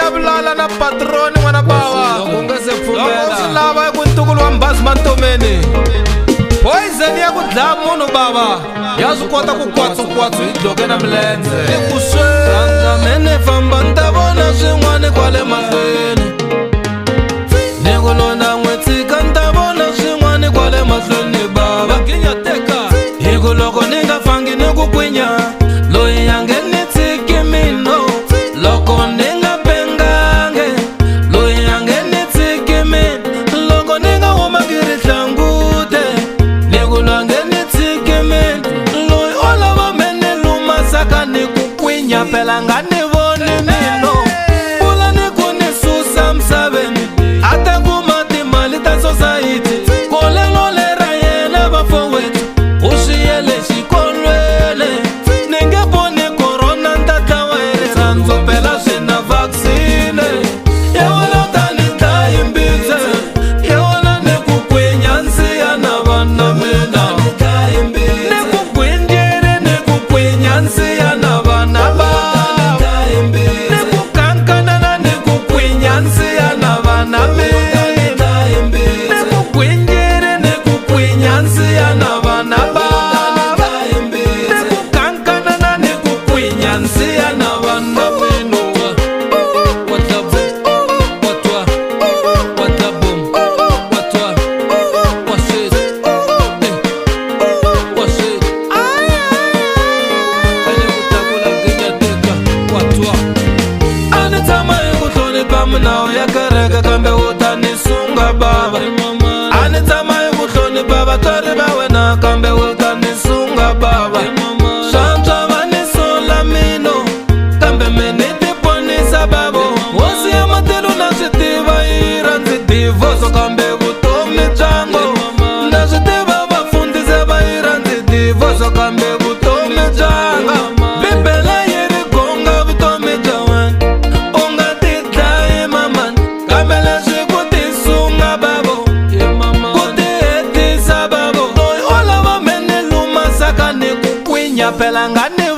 ya vulala na patroni n'wana bava loko swi lava ku ntukulu wa mbazi mantomeni poison ya ku dlaya munhu bava ya swi kota ku kwatsukwatsu hi dloke na milenze kuswemene famba ni ta vona swin'wana kwale mahlweni ni ku lona n'wi tshika ni ta vona swin'wana kwale mahlweni bava hi ku loko ni nga fangi ni ku kwinya loyi a nge ni tshiki mino loko ni nga pengange loyi a nge ni tshiki mino loko ni nga humangi rihlangute ni ku lo a nge ni tshiki mino loyi o lava me ni lumasaka ni ku kwinya phela nga ni voni mino pfula ni ku ni susa misaveni a ta kuma timali ta society kolelo lera yena vafowethu u swi yele xikolweni ni nge voni korona ntatlawa hi rirhandzu phela swi na vaccine ya wona tani dlayi mbize ya wona ni ku kwinya nsiya na vana mina ni ku gwinjiri ni ku kwinya nsiya na vana bava ni ku kankanana ni ku kwinya nsiya na vana mina ni ku gwinjiri ni ku kwinya nsiya na vana bava ni ku kankanana ni ku kwinya nsiya na vana mina ani tshama hi ku hlonipha minawu ya kereke kambe u ta ni sunga bava ani tshama hi ku hlonipha vatswari va wena kambe u ta ni sunga bava swantswa va ni sola mino kambe me ni ti ponisa bavo hosi ya matilo na swi tiva yi rhandzi divoso kambe vutomi byango na swi tiva vafundisi va yi rhandzi divoso kambe vutomi byanga bibele yi ri gonga vutomi bya wena u nga ti dlayi mamani kambe leswi ku ti sunga bavo ku ti hetisa bavo loyi o lava me ni lumasaka ni ku kwinya phela nga ni